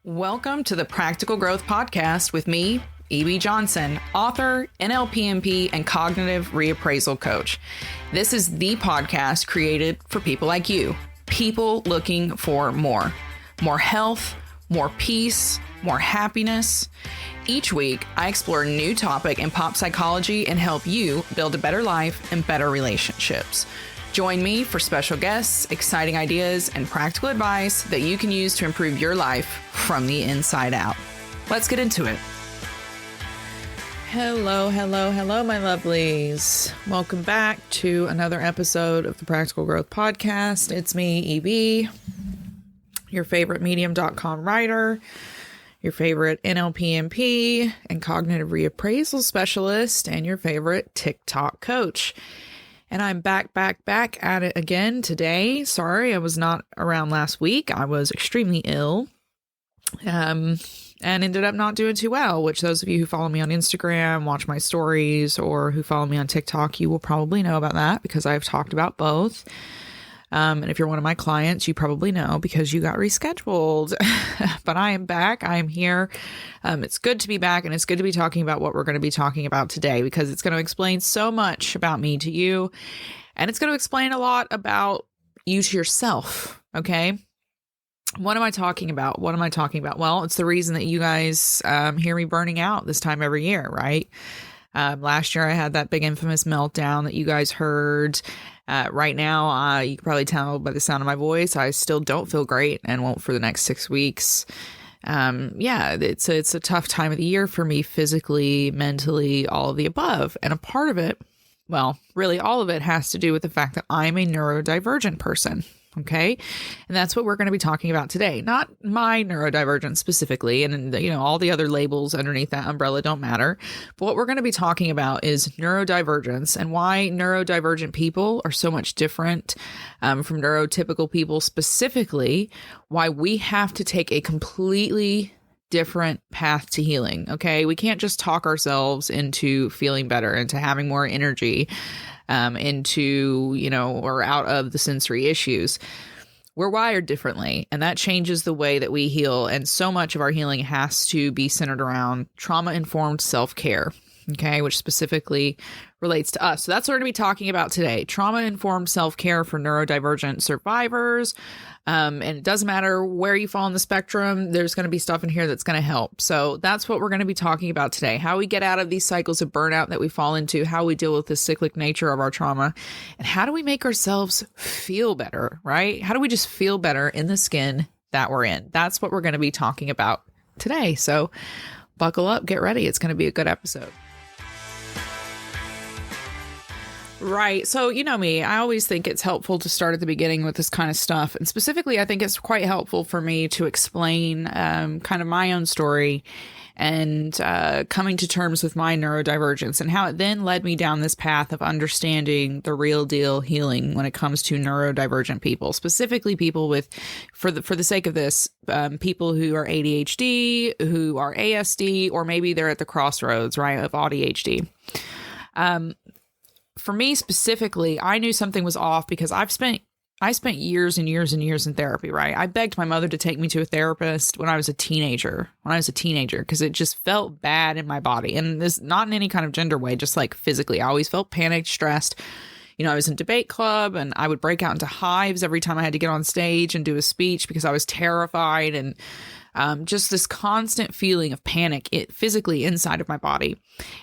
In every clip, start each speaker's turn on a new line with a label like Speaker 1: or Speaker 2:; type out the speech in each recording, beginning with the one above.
Speaker 1: Welcome to the Practical Growth Podcast with me, E.B. Johnson, author, NLPMP, and cognitive reappraisal coach. This is the podcast created for people like you, people looking for more health, more peace, more happiness. Each week, I explore a new topic in pop psychology and help you build a better life and better relationships. Join me for special guests, exciting ideas, and practical advice that you can use to improve your life from the inside out. Let's get into it. Hello, my lovelies. Welcome back to another episode of the Practical Growth Podcast. It's me, EB, your favorite medium.com writer, your favorite NLPMP and cognitive reappraisal specialist, and your favorite TikTok coach. And I'm back at it again today. Sorry, I was not around last week. I was extremely ill and ended up not doing too well, which those of you who follow me on Instagram, watch my stories, or who follow me on TikTok, you will probably know about that because I've talked about both. And if you're one of my clients, you probably know because you got rescheduled. But I am back. I am here. It's good to be back, and it's good to be talking about what we're going to be talking about today because it's going to explain so much about me to you, and it's going to explain a lot about you to yourself. Okay. What am I talking about? Well, it's the reason that you guys hear me burning out this time every year, right? Last year I had that big infamous meltdown that you guys heard. Right now, you can probably tell by the sound of my voice, I still don't feel great and won't for the next 6 weeks. It's a tough time of the year for me physically, mentally, all of the above. And a part of it, well, really all of it has to do with the fact that I'm a neurodivergent person. Okay. And that's what we're going to be talking about today. Not my neurodivergence specifically. And, all the other labels underneath that umbrella don't matter. But what we're going to be talking about is neurodivergence and why neurodivergent people are so much different from neurotypical people, specifically why we have to take a completely different path to healing. Okay. We can't just talk ourselves into feeling better, into having more energy, or out of the sensory issues. We're wired differently, and that changes the way that we heal. And so much of our healing has to be centered around trauma-informed self-care, okay, which specifically relates to us. So that's what we're going to be talking about today. Trauma-informed self-care for neurodivergent survivors. And it doesn't matter where you fall on the spectrum, there's going to be stuff in here that's going to help. So that's what we're going to be talking about today. How we get out of these cycles of burnout that we fall into, how we deal with the cyclic nature of our trauma, and how do we make ourselves feel better, right? How do we just feel better in the skin that we're in? That's what we're going to be talking about today. So buckle up, get ready. It's going to be a good episode. Right. So, you know me, I always think it's helpful to start at the beginning with this kind of stuff. And specifically, I think it's quite helpful for me to explain kind of my own story and coming to terms with my neurodivergence and how it then led me down this path of understanding the real deal healing when it comes to neurodivergent people, specifically people with, for the sake of this, people who are ADHD, who are ASD, or maybe they're at the crossroads, right, of ADHD. For me specifically, I knew something was off because I spent years and years and years in therapy, right? I begged my mother to take me to a therapist when I was a teenager, because it just felt bad in my body. And this, not in any kind of gender way, just like physically. I always felt panicked, stressed. I was in debate club and I would break out into hives every time I had to get on stage and do a speech because I was terrified, and just this constant feeling of panic physically inside of my body.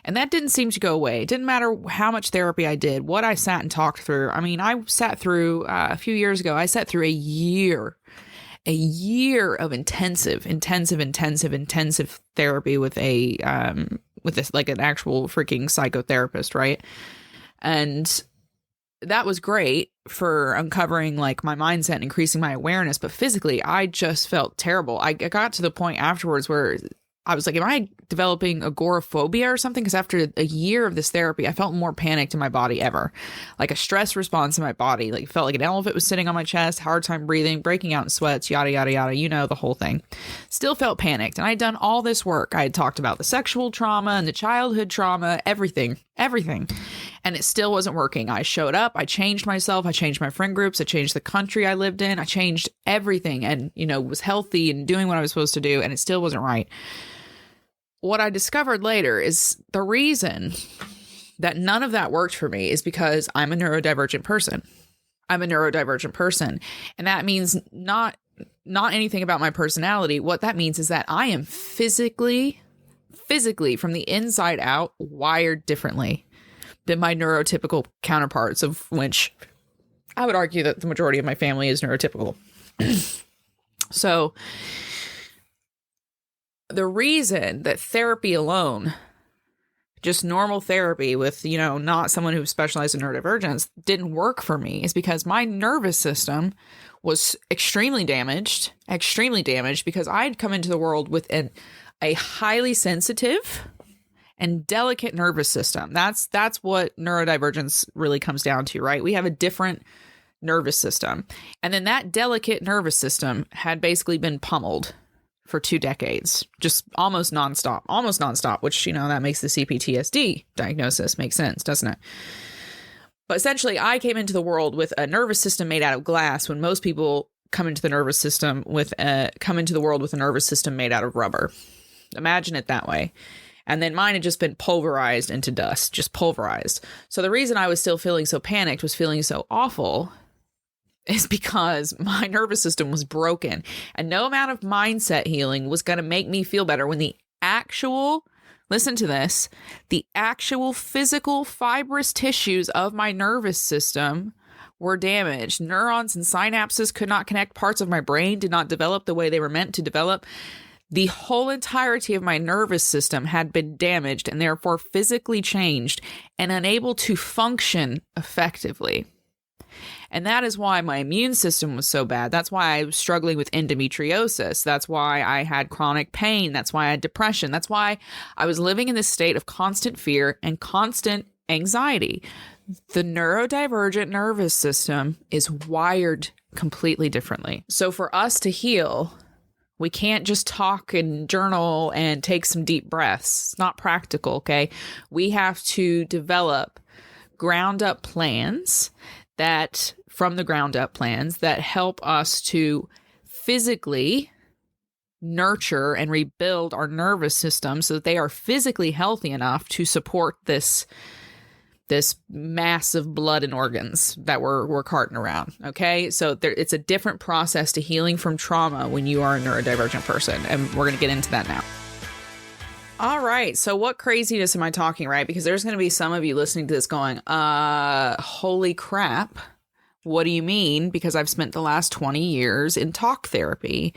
Speaker 1: And that didn't seem to go away. It didn't matter how much therapy I did, what I sat and talked through. I mean, I sat through a few years ago, I sat through a year of intensive therapy with this, like an actual freaking psychotherapist, right? And that was great for uncovering like my mindset and increasing my awareness. But physically, I just felt terrible. I got to the point afterwards where I was like, am I developing agoraphobia or something? Because after a year of this therapy, I felt more panicked in my body ever. Like a stress response in my body. Like felt like an elephant was sitting on my chest, hard time breathing, breaking out in sweats, yada, yada, yada. You know, the whole thing. Still felt panicked. And I had done all this work. I had talked about the sexual trauma and the childhood trauma, everything. And it still wasn't working. I showed up. I changed myself. I changed my friend groups. I changed the country I lived in. I changed everything and, was healthy and doing what I was supposed to do. And it still wasn't right. What I discovered later is the reason that none of that worked for me is because I'm a neurodivergent person. And that means not anything about my personality. What that means is that I am physically from the inside out wired differently than my neurotypical counterparts, of which I would argue that the majority of my family is neurotypical. So the reason that therapy alone, just normal therapy with, not someone who specialized in neurodivergence, didn't work for me is because my nervous system was extremely damaged because I'd come into the world with a highly sensitive and delicate nervous system. That's what neurodivergence really comes down to, right? We have a different nervous system. And then that delicate nervous system had basically been pummeled for 2 decades, just almost nonstop, which, that makes the CPTSD diagnosis make sense, doesn't it? But essentially, I came into the world with a nervous system made out of glass when most people come into the world with a nervous system made out of rubber. Imagine it that way. And then mine had just been pulverized into dust, just pulverized. So the reason I was still feeling so panicked, was feeling so awful, is because my nervous system was broken. And no amount of mindset healing was going to make me feel better when listen to this, the actual physical fibrous tissues of my nervous system were damaged. Neurons and synapses could not connect. Parts of my brain did not develop the way they were meant to develop. The whole entirety of my nervous system had been damaged and therefore physically changed and unable to function effectively. And that is why my immune system was so bad. That's why I was struggling with endometriosis. That's why I had chronic pain. That's why I had depression. That's why I was living in this state of constant fear and constant anxiety. The neurodivergent nervous system is wired completely differently. So for us to heal, we can't just talk and journal and take some deep breaths. It's not practical, okay? We have to develop ground up plans that help us to physically nurture and rebuild our nervous system so that they are physically healthy enough to support this mass of blood and organs that we're carting around. Okay. So it's a different process to healing from trauma when you are a neurodivergent person. And we're going to get into that now. All right. So what craziness am I talking, right? Because there's going to be some of you listening to this going, holy crap. What do you mean? Because I've spent the last 20 years in talk therapy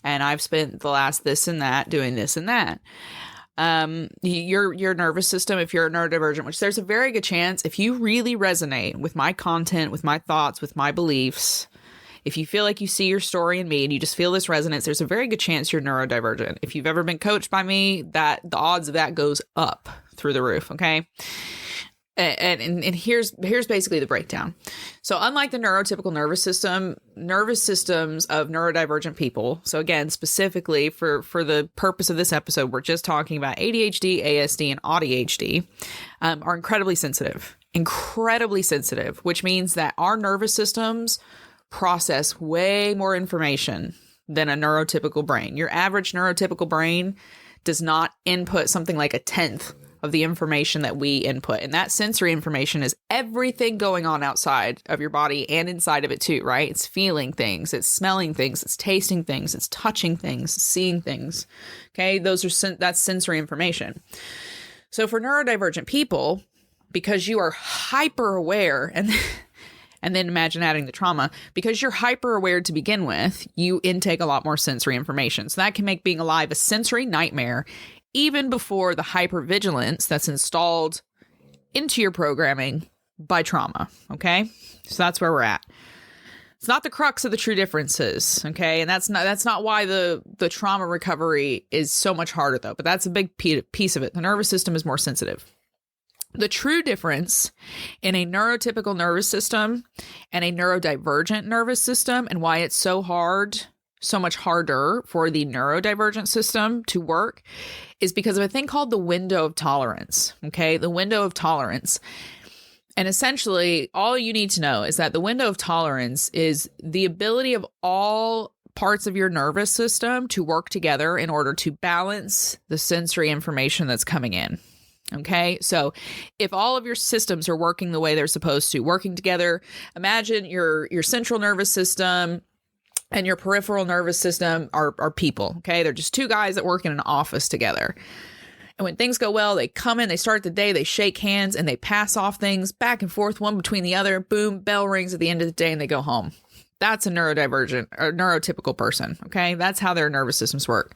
Speaker 1: and I've spent the last this and that doing this and that. Your nervous system, if you're a neurodivergent, which there's a very good chance, if you really resonate with my content, with my thoughts, with my beliefs, if you feel like you see your story in me and you just feel this resonance, there's a very good chance you're neurodivergent. If you've ever been coached by me, that the odds of that goes up through the roof. Okay. And here's basically the breakdown. So unlike the neurotypical nervous system, nervous systems of neurodivergent people, so again, specifically for the purpose of this episode, we're just talking about ADHD, ASD, and ADHD, are incredibly sensitive, which means that our nervous systems process way more information than a neurotypical brain. Your average neurotypical brain does not input something like 1/10 of the information that we input. And that sensory information is everything going on outside of your body and inside of it too, right? It's feeling things, it's smelling things, it's tasting things, it's touching things, seeing things. Okay. That's sensory information. So for neurodivergent people, because you are hyper aware and then imagine adding the trauma, because you're hyper aware to begin with, you intake a lot more sensory information. So that can make being alive a sensory nightmare even before the hypervigilance that's installed into your programming by trauma. Okay. So that's where we're at. It's not the crux of the true differences, okay? And that's not why the trauma recovery is so much harder, though. But that's a big piece of it. The nervous system is more sensitive. The true difference in a neurotypical nervous system and a neurodivergent nervous system, and why it's so much harder for the neurodivergent system to work, is because of a thing called the window of tolerance, okay? The window of tolerance. And essentially, all you need to know is that the window of tolerance is the ability of all parts of your nervous system to work together in order to balance the sensory information that's coming in. Okay, so if all of your systems are working the way they're supposed to, working together, imagine your central nervous system and your peripheral nervous system are people. Okay, they're just two guys that work in an office together. And when things go well, they come in, they start the day, they shake hands, and they pass off things back and forth, one between the other. Boom, bell rings at the end of the day, and they go home. That's a neurodivergent or neurotypical person, okay? That's how their nervous systems work.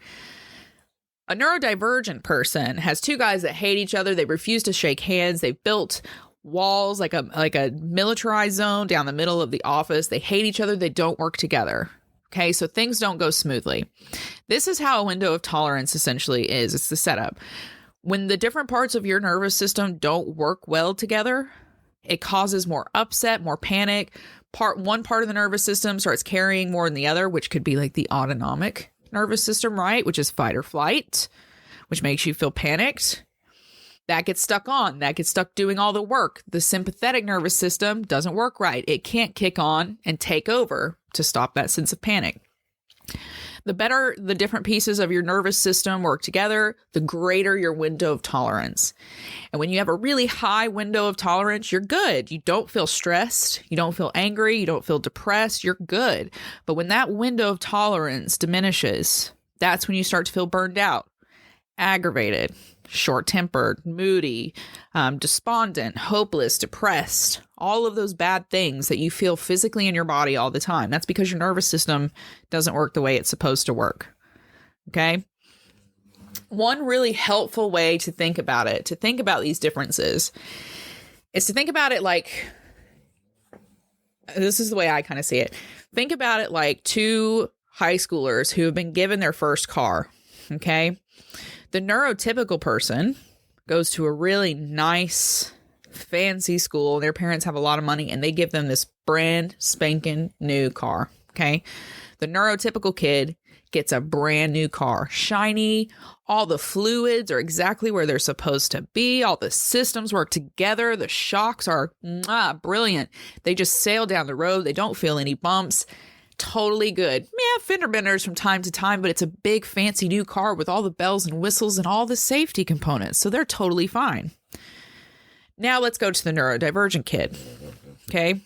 Speaker 1: A neurodivergent person has two guys that hate each other. They refuse to shake hands. They've built walls like a militarized zone down the middle of the office. They hate each other. They don't work together. Okay, so things don't go smoothly. This is how a window of tolerance essentially is. It's the setup. When the different parts of your nervous system don't work well together, it causes more upset, more panic. One part of the nervous system starts carrying more than the other, which could be like the autonomic nervous system, right? Which is fight or flight, which makes you feel panicked. That gets stuck on. That gets stuck doing all the work. The sympathetic nervous system doesn't work right. It can't kick on and take over to stop that sense of panic. The better the different pieces of your nervous system work together, the greater your window of tolerance. And when you have a really high window of tolerance, you're good. You don't feel stressed. You don't feel angry. You don't feel depressed. You're good. But when that window of tolerance diminishes, that's when you start to feel burned out, aggravated, short-tempered, moody, despondent, hopeless, depressed, all of those bad things that you feel physically in your body all the time. That's because your nervous system doesn't work the way it's supposed to work. Okay? One really helpful way to think about it, to think about these differences, is to think about it like, this is the way I kind of see it. Think about it like two high schoolers who have been given their first car. Okay? The neurotypical person goes to a really nice, fancy school. Their parents have a lot of money and they give them this brand spanking new car. Okay. The neurotypical kid gets a brand new car, shiny. All the fluids are exactly where they're supposed to be. All the systems work together. The shocks are brilliant. They just sail down the road. They don't feel any bumps. Totally good. Yeah, fender benders from time to time, but it's a big fancy new car with all the bells and whistles and all the safety components. So they're totally fine. Now let's go to the neurodivergent kid. Okay.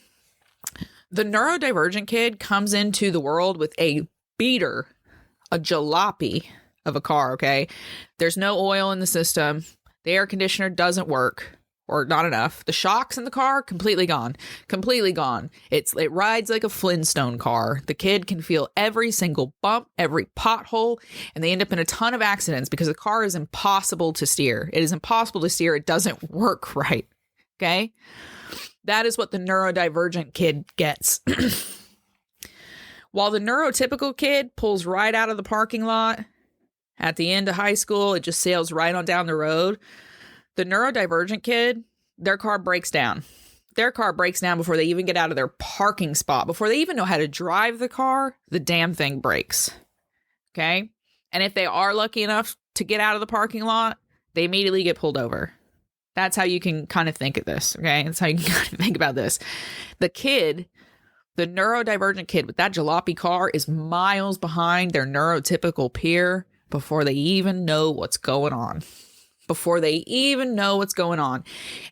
Speaker 1: The neurodivergent kid comes into the world with a beater, a jalopy of a car. Okay. There's no oil in the system. The air conditioner doesn't work. Or not enough. The shocks in the car, completely gone. Completely gone. It rides like a Flintstone car. The kid can feel every single bump, every pothole, and they end up in a ton of accidents because the car is impossible to steer. It is impossible to steer. It doesn't work right. Okay? That is what the neurodivergent kid gets. While the neurotypical kid pulls right out of the parking lot at the end of high school, it just sails right on down the road. The neurodivergent kid, their car breaks down. Their car breaks down before they even get out of their parking spot. Before they even know how to drive the car, the damn thing breaks. Okay? And if they are lucky enough to get out of the parking lot, they immediately get pulled over. That's how you can kind of think of this. Okay? That's how you can kind of think about this. The kid, the neurodivergent kid with that jalopy car is miles behind their neurotypical peer before they even know what's going on.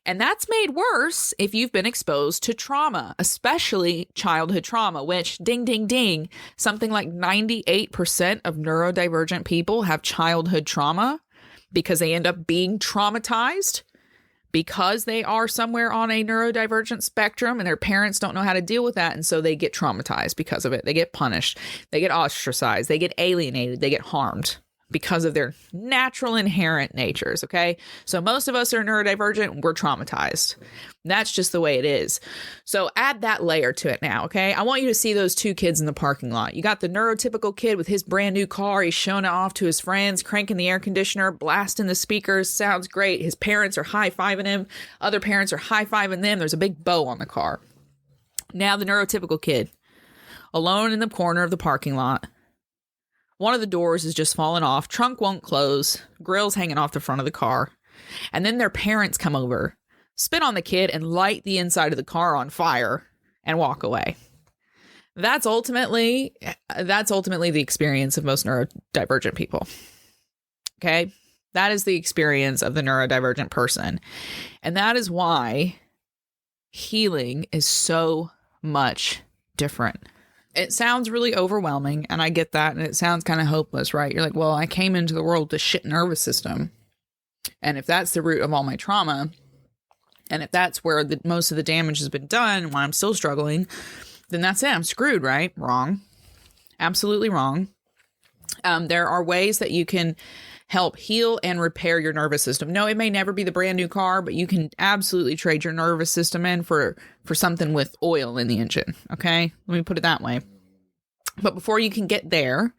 Speaker 1: And that's made worse if you've been exposed to trauma, especially childhood trauma, which ding, ding, ding, something like 98% of neurodivergent people have childhood trauma because they end up being traumatized because they are somewhere on a neurodivergent spectrum and their parents don't know how to deal with that. And so they get traumatized because of it. They get punished. They get ostracized. They get alienated. They get harmed. because of their natural inherent natures. Okay. So most of us are neurodivergent. We're traumatized. That's just the way it is. So add that layer to it now. Okay. I want you to see those two kids in the parking lot. You got the neurotypical kid with his brand new car. He's showing it off to his friends, cranking the air conditioner, blasting the speakers. Sounds great. His parents are high-fiving him. Other parents are high-fiving them. There's a big bow on the car. Now the neurotypical kid, alone in the corner of the parking lot. One of the doors is just fallen off. Trunk won't close. Grill's hanging off the front of the car. And then their parents come over, spit on the kid, and light the inside of the car on fire and walk away. That's ultimately the experience of most neurodivergent people. Okay? That is the experience of the neurodivergent person. And that is why healing is so much different. It sounds really overwhelming, and I get that, and it sounds kind of hopeless, right? You're like, well, I came into the world with a shit nervous system, and if that's the root of all my trauma, and if that's where most of the damage has been done, and why I'm still struggling, then that's it. I'm screwed, right? Wrong. Absolutely wrong. There are ways that you can help heal and repair your nervous system. No, it may never be the brand new car, but you can absolutely trade your nervous system in for something with oil in the engine. Okay. Let me put it that way. But before you can get there,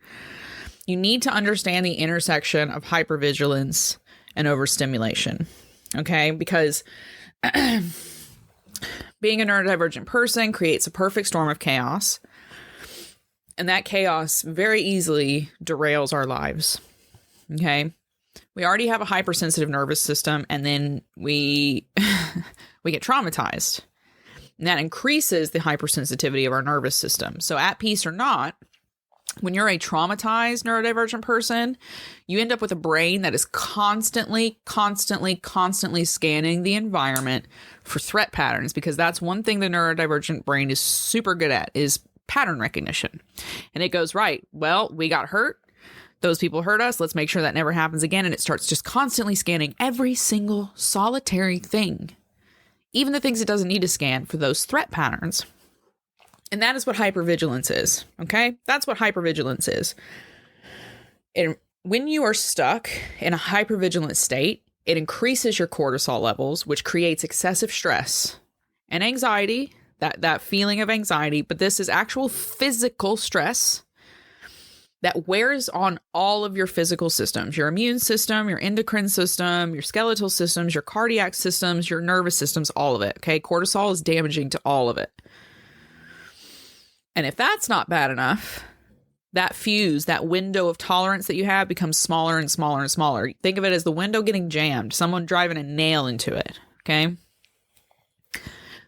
Speaker 1: you need to understand the intersection of hypervigilance and overstimulation. Okay. Because being a neurodivergent person creates a perfect storm of chaos. And that chaos very easily derails our lives. Okay. We already have a hypersensitive nervous system, and then we get traumatized. And that increases the hypersensitivity of our nervous system. So at peace or not, when you're a traumatized neurodivergent person, you end up with a brain that is constantly scanning the environment for threat patterns, because that's one thing the neurodivergent brain is super good at, is pattern recognition. And it goes, right, well, we got hurt. Those people hurt us. Let's make sure that never happens again. And it starts just constantly scanning every single solitary thing, even the things it doesn't need to scan, for those threat patterns. And that is what hypervigilance is. Okay. That's what hypervigilance is. And when you are stuck in a hypervigilant state, it increases your cortisol levels, which creates excessive stress and anxiety, that feeling of anxiety. But this is actual physical stress that wears on all of your physical systems, your immune system, your endocrine system, your skeletal systems, your cardiac systems, your nervous systems, all of it. Okay. Cortisol is damaging to all of it. And if that's not bad enough, that fuse, that window of tolerance that you have, becomes smaller and smaller and smaller. Think of it as the window getting jammed, someone driving a nail into it. Okay.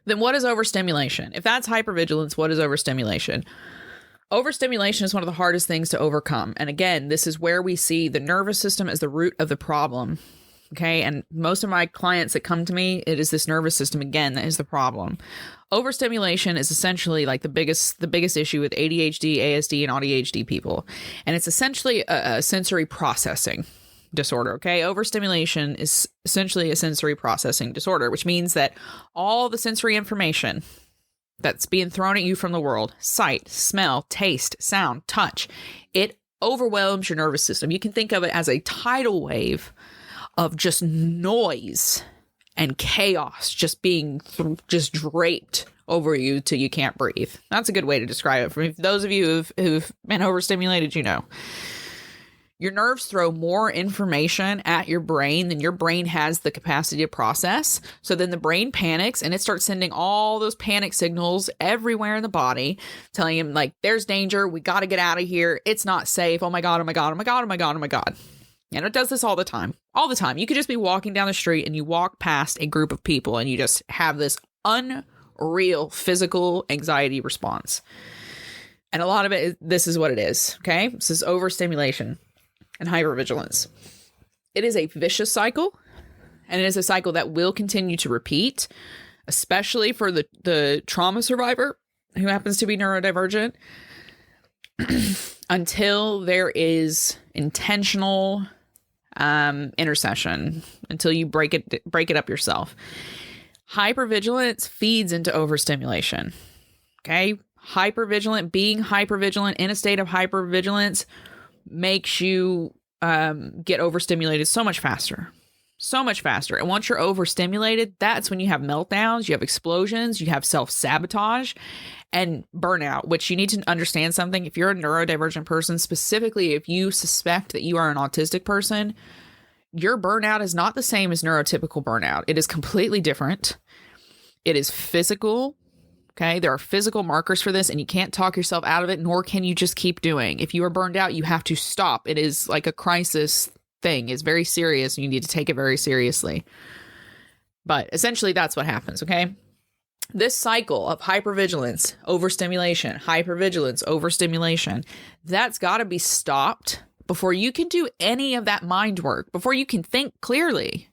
Speaker 1: Then what is overstimulation? If that's hypervigilance, what is overstimulation? Overstimulation is one of the hardest things to overcome. And again, this is where we see the nervous system as the root of the problem. Okay. And most of my clients that come to me, it is this nervous system again that is the problem. Overstimulation is essentially like the biggest issue with ADHD, ASD, and ADHD people. And it's essentially a sensory processing disorder. Okay. Overstimulation is essentially a sensory processing disorder, which means that all the sensory information that's being thrown at you from the world, sight, smell, taste, sound, touch, it overwhelms your nervous system. You can think of it as a tidal wave of just noise and chaos just being just draped over you till you can't breathe. That's a good way to describe it. For those of you who've been overstimulated, you know. Your nerves throw more information at your brain than your brain has the capacity to process. So then the brain panics and it starts sending all those panic signals everywhere in the body, telling him like, there's danger. We got to get out of here. It's not safe. Oh my God. Oh my God. Oh my God. Oh my God. Oh my God. And it does this all the time. All the time. You could just be walking down the street and you walk past a group of people and you just have this unreal physical anxiety response. And a lot of it, this is what it is. Okay. This is overstimulation and hypervigilance. It is a vicious cycle, and it is a cycle that will continue to repeat, especially for the trauma survivor who happens to be neurodivergent, until there is intentional intercession, until you break it up yourself. Hypervigilance feeds into overstimulation. Okay? Being hypervigilant in a state of hypervigilance makes you get overstimulated so much faster. So much faster. And once you're overstimulated, that's when you have meltdowns, you have explosions, you have self-sabotage and burnout, which you need to understand something. If you're a neurodivergent person, specifically if you suspect that you are an autistic person, your burnout is not the same as neurotypical burnout. It is completely different. It is physical. Okay. There are physical markers for this, and you can't talk yourself out of it, nor can you just keep doing. If you are burned out, you have to stop. It is like a crisis thing. It's very serious, and you need to take it very seriously. But essentially, that's what happens. Okay. This cycle of hypervigilance, overstimulation, hypervigilance, overstimulation, that's got to be stopped before you can do any of that mind work, before you can think clearly,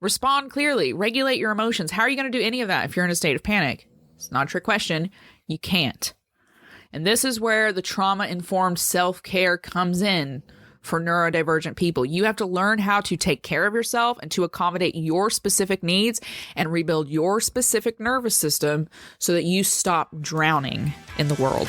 Speaker 1: respond clearly, regulate your emotions. How are you going to do any of that if you're in a state of panic? It's not a trick question. You can't. And this is where the trauma-informed self-care comes in for neurodivergent people. You have to learn how to take care of yourself and to accommodate your specific needs and rebuild your specific nervous system so that you stop drowning in the world.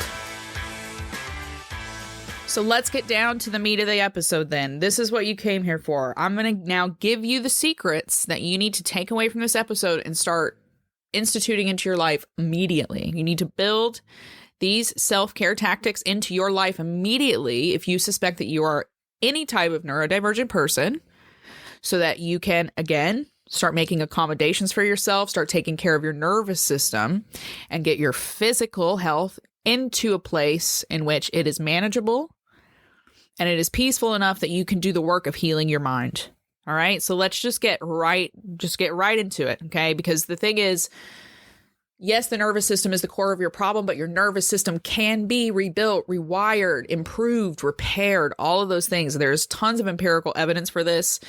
Speaker 1: So let's get down to the meat of the episode then. This is what you came here for. I'm going to now give you the secrets that you need to take away from this episode and start instituting into your life immediately. You need to build these self-care tactics into your life immediately if you suspect that you are any type of neurodivergent person, so that you can, again, start making accommodations for yourself, start taking care of your nervous system, and get your physical health into a place in which it is manageable and it is peaceful enough that you can do the work of healing your mind. All right. So let's just get right into it. Okay. Because the thing is, yes, the nervous system is the core of your problem, but your nervous system can be rebuilt, rewired, improved, repaired, all of those things. There's tons of empirical evidence for this.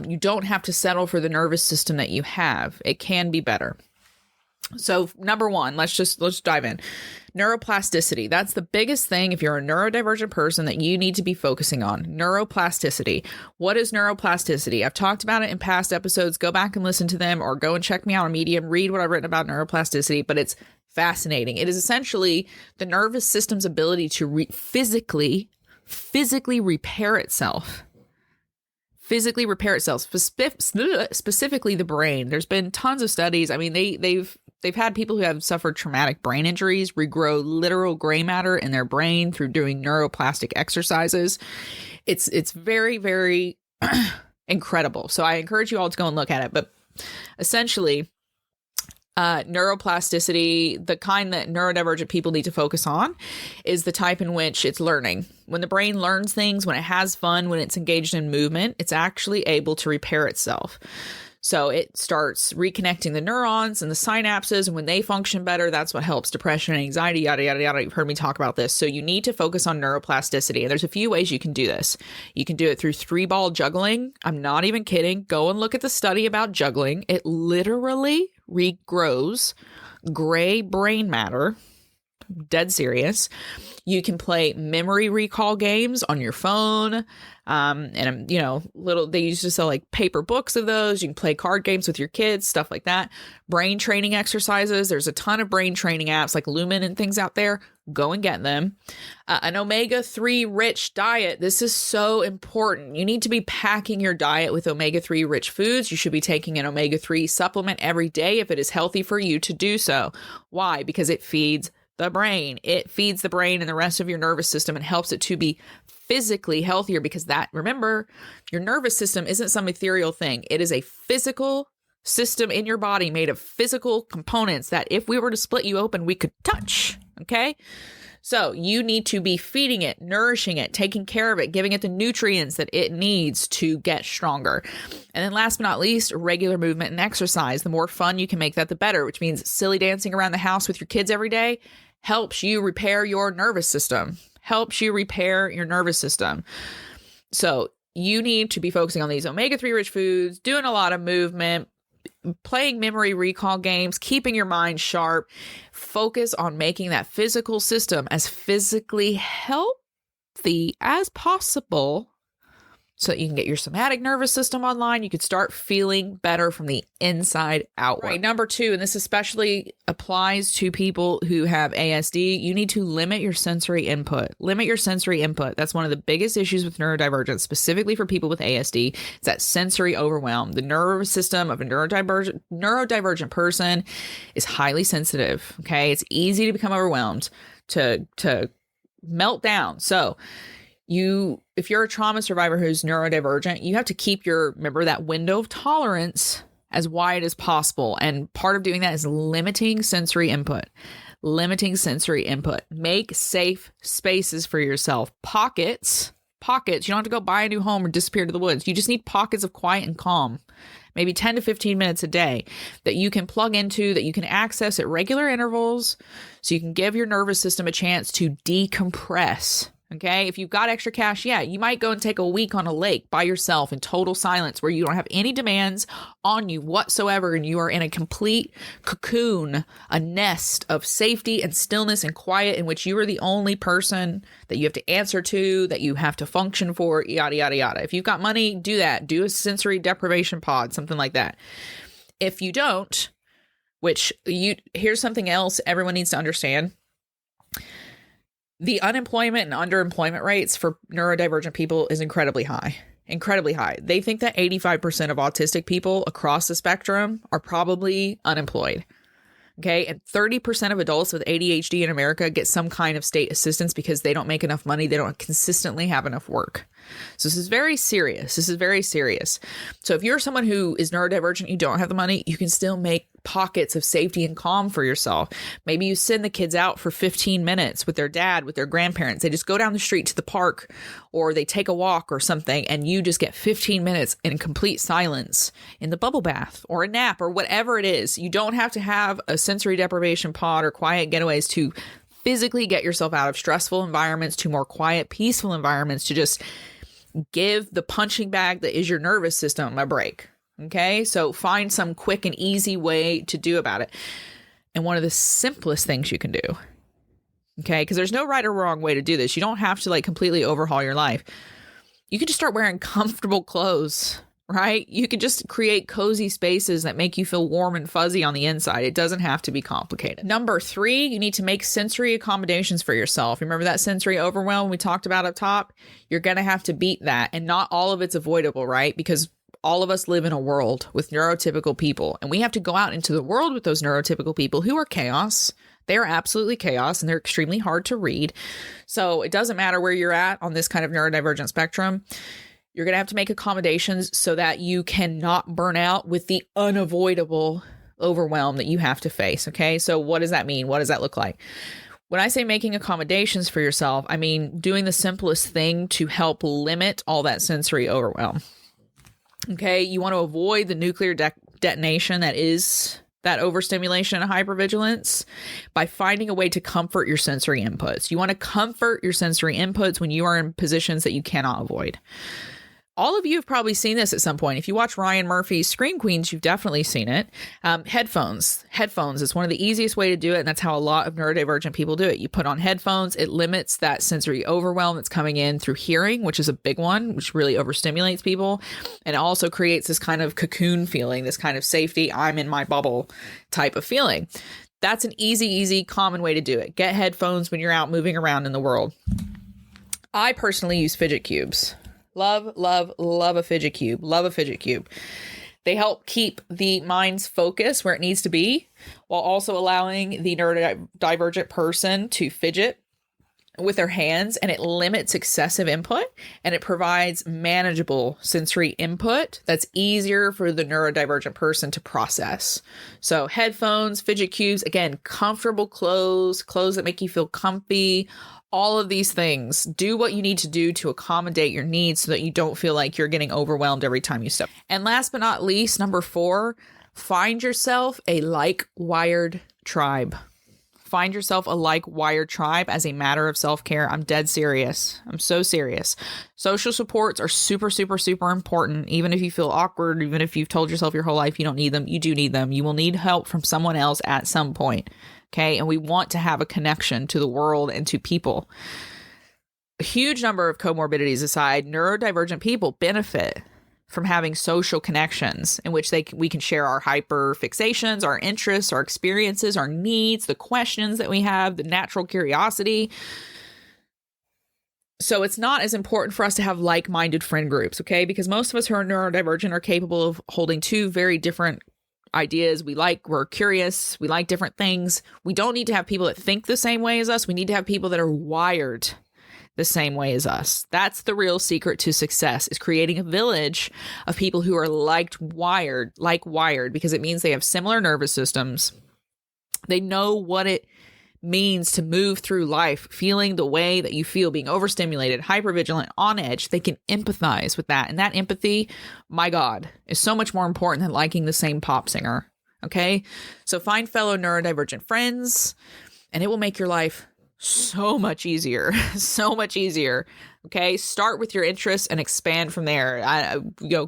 Speaker 1: You don't have to settle for the nervous system that you have. It can be better. So number one, let's dive in. Neuroplasticity. That's the biggest thing if you're a neurodivergent person that you need to be focusing on. Neuroplasticity. What is neuroplasticity? I've talked about it in past episodes. Go back and listen to them, or go and check me out on Medium. Read what I've written about neuroplasticity, but it's fascinating. It is essentially the nervous system's ability to physically repair itself. Physically repair itself, specifically the brain. There's been tons of studies. I mean, they've had people who have suffered traumatic brain injuries regrow literal gray matter in their brain through doing neuroplastic exercises. It's very, very incredible. So I encourage you all to go and look at it. But essentially, neuroplasticity, the kind that neurodivergent people need to focus on, is the type in which it's learning. When the brain learns things, when it has fun, when it's engaged in movement, it's actually able to repair itself. So it starts reconnecting the neurons and the synapses, and when they function better, that's what helps depression and anxiety, yada, yada, yada. You've heard me talk about this. So you need to focus on neuroplasticity, and there's a few ways you can do this. You can do it through 3-ball juggling. I'm not even kidding. Go and look at the study about juggling. It literally regrows gray brain matter. Dead serious. You can play memory recall games on your phone. And they used to sell like paper books of those. You can play card games with your kids, stuff like that. Brain training exercises. There's a ton of brain training apps like Lumen and things out there. Go and get them. An omega-3 rich diet. This is so important. You need to be packing your diet with omega-3 rich foods. You should be taking an omega-3 supplement every day if it is healthy for you to do so. Why? Because it feeds the brain. It feeds the brain and the rest of your nervous system and helps it to be physically healthier, because remember, your nervous system isn't some ethereal thing. It is a physical system in your body made of physical components that if we were to split you open, we could touch. Okay. So you need to be feeding it, nourishing it, taking care of it, giving it the nutrients that it needs to get stronger. And then last but not least, regular movement and exercise. The more fun you can make that, the better, which means silly dancing around the house with your kids every day helps you repair your nervous system. So you need to be focusing on these omega-3 rich foods, doing a lot of movement, playing memory recall games, keeping your mind sharp. Focus on making that physical system as physically healthy as possible so that you can get your somatic nervous system online. You could start feeling better from the inside out. Right. Number 2, and this especially applies to people who have ASD, you need to limit your sensory input. Limit your sensory input. That's one of the biggest issues with neurodivergence, specifically for people with ASD. It's that sensory overwhelm. The nervous system of a neurodivergent person is highly sensitive. Okay. It's easy to become overwhelmed, to melt down. So if you're a trauma survivor who's neurodivergent, you have to remember that window of tolerance as wide as possible. And part of doing that is limiting sensory input. Make safe spaces for yourself. Pockets. You don't have to go buy a new home or disappear to the woods. You just need pockets of quiet and calm, maybe 10 to 15 minutes a day that you can plug into, that you can access at regular intervals, so you can give your nervous system a chance to decompress. Okay. If you've got extra cash, you might go and take a week on a lake by yourself in total silence where you don't have any demands on you whatsoever. And you are in a complete cocoon, a nest of safety and stillness and quiet in which you are the only person that you have to answer to, that you have to function for, yada, yada, yada. If you've got money, do that. Do a sensory deprivation pod, something like that. If you don't, here's something else everyone needs to understand. The unemployment and underemployment rates for neurodivergent people is incredibly high. They think that 85% of autistic people across the spectrum are probably unemployed. Okay. And 30% of adults with ADHD in America get some kind of state assistance because they don't make enough money. They don't consistently have enough work. So this is very serious. So if you're someone who is neurodivergent, you don't have the money, you can still make pockets of safety and calm for yourself. Maybe you send the kids out for 15 minutes with their dad, with their grandparents. They just go down the street to the park, or they take a walk or something, and you just get 15 minutes in complete silence in the bubble bath or a nap or whatever it is. You don't have to have a sensory deprivation pod or quiet getaways to physically get yourself out of stressful environments to more quiet, peaceful environments, to just give the punching bag that is your nervous system a break. Okay, so find some quick and easy way to do about it. And one of the simplest things you can do, okay, because there's no right or wrong way to do this. You don't have to completely overhaul your life. You can just start wearing comfortable clothes, right? You could just create cozy spaces that make you feel warm and fuzzy on the inside. It doesn't have to be complicated. Number 3, you need to make sensory accommodations for yourself. Remember that sensory overwhelm we talked about up top? You're going to have to beat that. And not all of it's avoidable, right? Because all of us live in a world with neurotypical people, and we have to go out into the world with those neurotypical people who are chaos. They are absolutely chaos, and they're extremely hard to read. So it doesn't matter where you're at on this kind of neurodivergent spectrum. You're going to have to make accommodations so that you cannot burn out with the unavoidable overwhelm that you have to face. Okay. So what does that mean? What does that look like? When I say making accommodations for yourself, I mean doing the simplest thing to help limit all that sensory overwhelm. Okay, you want to avoid the nuclear detonation that is that overstimulation and hypervigilance by finding a way to comfort your sensory inputs. You want to comfort your sensory inputs when you are in positions that you cannot avoid. All of you have probably seen this at some point. If you watch Ryan Murphy's Scream Queens, you've definitely seen it. Headphones is one of the easiest way to do it. And that's how a lot of neurodivergent people do it. You put on headphones. It limits that sensory overwhelm that's coming in through hearing, which is a big one, which really overstimulates people. And it also creates this kind of cocoon feeling, this kind of safety, I'm in my bubble type of feeling. That's an easy, common way to do it. Get headphones when you're out moving around in the world. I personally use fidget cubes. Love a fidget cube. Love a fidget cube. They help keep the mind's focus where it needs to be, while also allowing the neurodivergent person to fidget with their hands, and it limits excessive input, and it provides manageable sensory input that's easier for the neurodivergent person to process. So headphones, fidget cubes, again, comfortable clothes that make you feel comfy. All of these things, do what you need to do to accommodate your needs so that you don't feel like you're getting overwhelmed every time you step. And last but not least, number 4, find yourself a like-wired tribe. Find yourself a like-wired tribe as a matter of self-care. I'm dead serious. I'm so serious. Social supports are super, super, super important. Even if you feel awkward, even if you've told yourself your whole life you don't need them, you do need them. You will need help from someone else at some point. Okay. And we want to have a connection to the world and to people. a huge number of comorbidities aside, neurodivergent people benefit from having social connections in which we can share our hyper fixations, our interests, our experiences, our needs, the questions that we have, the natural curiosity. So it's not as important for us to have like-minded friend groups, okay? Because most of us who are neurodivergent are capable of holding two very different ideas. We're curious, we like different things. We don't need to have people that think the same way as us. We need to have people that are wired the same way as us. That's the real secret to success, is creating a village of people who are like-wired, because it means they have similar nervous systems. They know what it means to move through life feeling the way that you feel, being overstimulated, hypervigilant, on edge. They can empathize with that. And that empathy, my God, is so much more important than liking the same pop singer. Okay? So find fellow neurodivergent friends, and it will make your life so much easier. So much easier. Okay. Start with your interests and expand from there.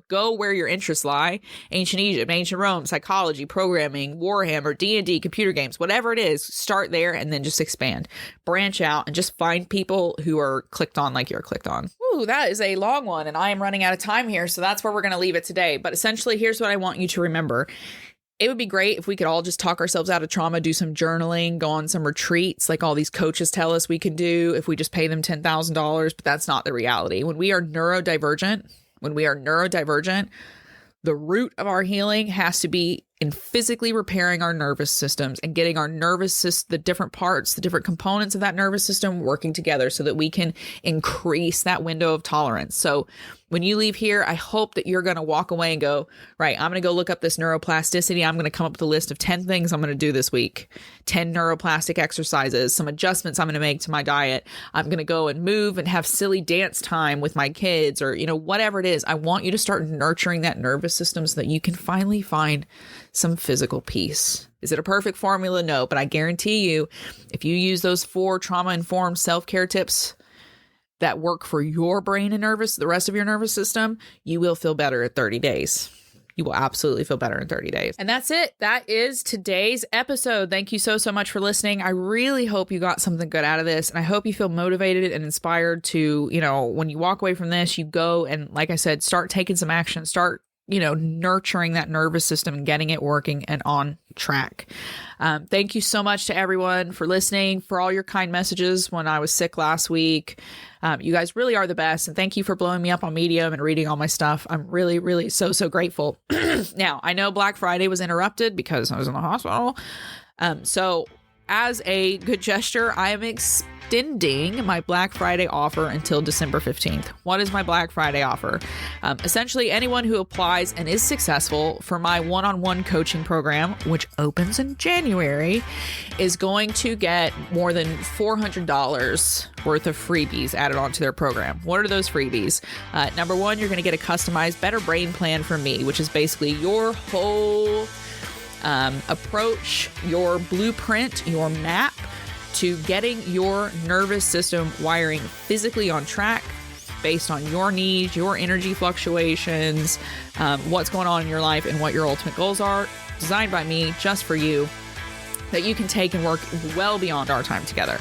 Speaker 1: Go where your interests lie. Ancient Egypt, ancient Rome, psychology, programming, Warhammer, D&D, computer games, whatever it is, start there and then just expand. Branch out and just find people who are clicked on like you're clicked on. Ooh, that is a long one, and I am running out of time here. So that's where we're going to leave it today. But essentially, here's what I want you to remember. It would be great if we could all just talk ourselves out of trauma, do some journaling, go on some retreats like all these coaches tell us we can do if we just pay them $10,000. But that's not the reality. When we are neurodivergent, the root of our healing has to be in physically repairing our nervous systems and getting our nervous system, the different parts, the different components of that nervous system working together so that we can increase that window of tolerance. So when you leave here, I hope that you're going to walk away and go, right, I'm going to go look up this neuroplasticity. I'm going to come up with a list of 10 things I'm going to do this week, 10 neuroplastic exercises, some adjustments I'm going to make to my diet. I'm going to go and move and have silly dance time with my kids, or, whatever it is. I want you to start nurturing that nervous system so that you can finally find some physical peace. Is it a perfect formula? No, but I guarantee you, if you use those 4 trauma-informed self-care tips that work for your brain and the rest of your nervous system, you will feel better in 30 days. You will absolutely feel better in 30 days. And that's it. That is today's episode. Thank you so much for listening. I really hope you got something good out of this. And I hope you feel motivated and inspired to, when you walk away from this, you go and, like I said, start taking some action, start nurturing that nervous system and getting it working and on track. Thank you so much to everyone for listening, for all your kind messages when I was sick last week. You guys really are the best. And thank you for blowing me up on Medium and reading all my stuff. I'm really, really so grateful. Now, I know Black Friday was interrupted because I was in the hospital. So as a good gesture, I am extending my Black Friday offer until December 15th. What is my Black Friday offer? Essentially, anyone who applies and is successful for my one-on-one coaching program, which opens in January, is going to get more than $400 worth of freebies added onto their program. What are those freebies? Number one, you're going to get a customized Better Brain Plan from me, which is basically your whole approach, your blueprint, your map to getting your nervous system wiring physically on track based on your needs, your energy fluctuations, what's going on in your life, and what your ultimate goals are, designed by me just for you, that you can take and work well beyond our time together.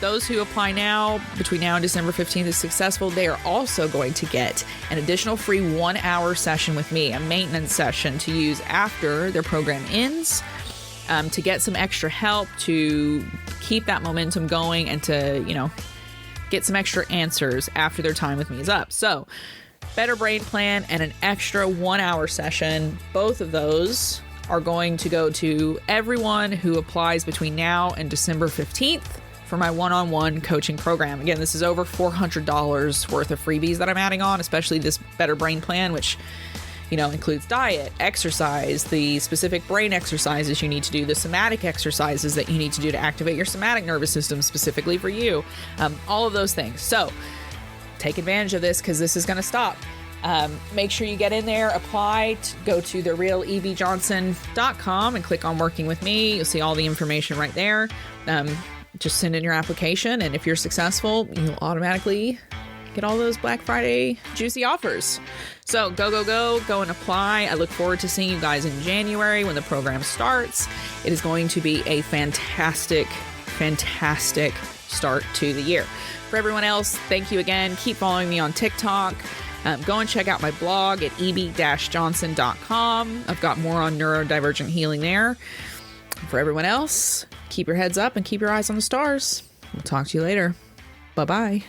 Speaker 1: Those who apply now, between now and December 15th, is successful, they are also going to get an additional free 1-hour session with me, a maintenance session to use after their program ends, to get some extra help to keep that momentum going and to, get some extra answers after their time with me is up. So, Better Brain Plan and an extra 1-hour session, both of those are going to go to everyone who applies between now and December 15th. For my one-on-one coaching program. Again, this is over $400 worth of freebies that I'm adding on, especially this Better Brain Plan, which, includes diet, exercise, the specific brain exercises you need to do, the somatic exercises that you need to do to activate your somatic nervous system specifically for you, all of those things. So take advantage of this because this is going to stop. Make sure you get in there, apply, go to therealevjohnson.com and click on Working With Me. You'll see all the information right there. Just send in your application, and if you're successful, you'll automatically get all those Black Friday juicy offers. So go and apply. I look forward to seeing you guys in January when the program starts. It is going to be a fantastic start to the year. For everyone else, thank you again. Keep following me on TikTok. Go and check out my blog at eb-johnson.com. I've got more on neurodivergent healing there. For everyone else, keep your heads up and keep your eyes on the stars. We'll talk to you later. Bye-bye.